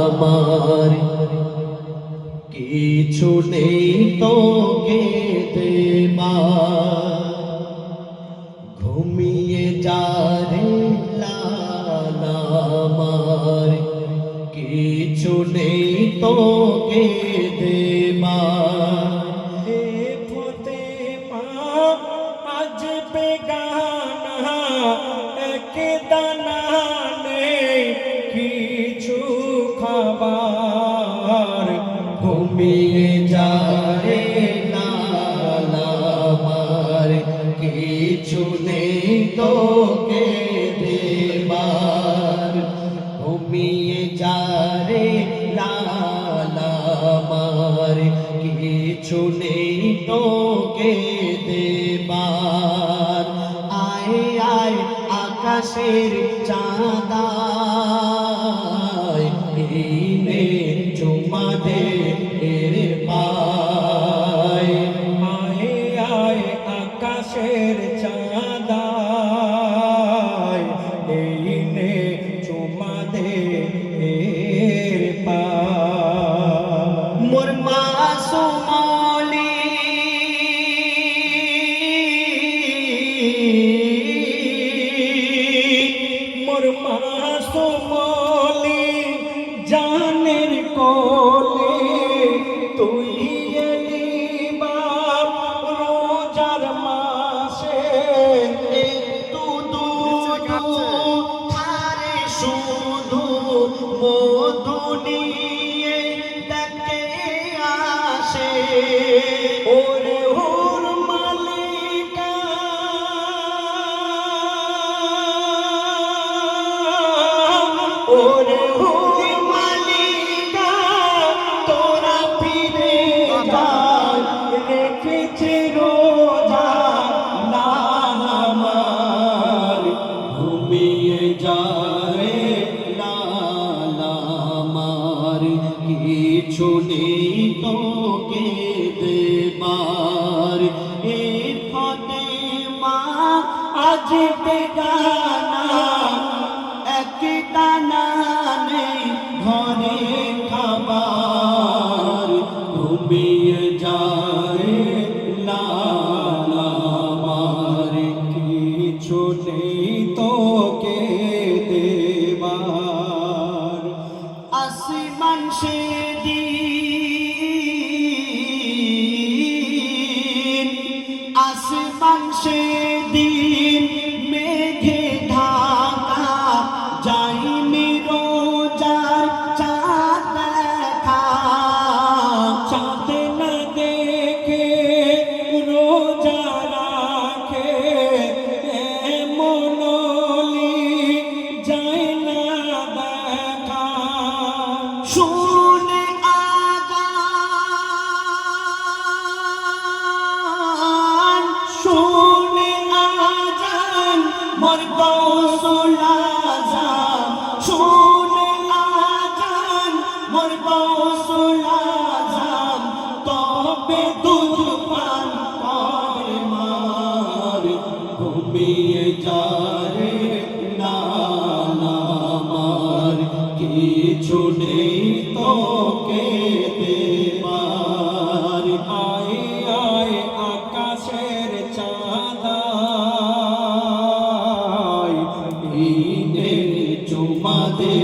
আমার কিছু নেই তোকে দেবার, ঘুমিয়ে যা রে লালা আমার কিছু নেই তোকে দেবার। আজ বেগানা এক দানা নেই কিছু খাবার, ঘুমিয়ে যা রে লালা আমার কিছু নেই তোকে দেবার, ঘুমিয়ে যা রে লালা আমার কিছু নেই তোকে দেবার। আয় আয় আকাশের চাঁদা নে চুমা দে এর পায়। আয় আয় আকাশের চাঁদা এই নে চুমা দে এর পায়। মোর মাসুমলি মোর মাসুমলি জানের কোলে তুই এলি বাপ রোজার মাসে, একটু দুধু থারে শুধু মধু নিয়ে ডাকে আসে। ওরে ওর মালিকা ওরে ওর মালিকা তোরা ফিরে যা, রেখেছে রোজা নামার। ঘুমিয়ে যা রে লালা আমার কিছু নেই তোকে দেবার। এ ফাতেমা আজ বেগানা এক দানা নেই ঘরে খাবার, ঘুমিয়ে যা রে লালা আমার কিছু নেই তোকে দেবার। আসমান সেদিন, আসমান সেদিন মেঘে ঢাকা যাইনি রোজার চাঁদ দেখা। চাঁদ না দেখে রোজা রাখে এমন অলি যায় না দেখা। শুনে আজান, শুনে আজান মোর গৌসুল আজম, শুনে আজান মোর গৌসুল আজম তবে দুধ পান করে মার। ঘুমিয়ে যা রে লালা আমার কিছু নেই তোকে দেবার। আয় আয় আকাশের চাঁদা ঈদের চুমা দে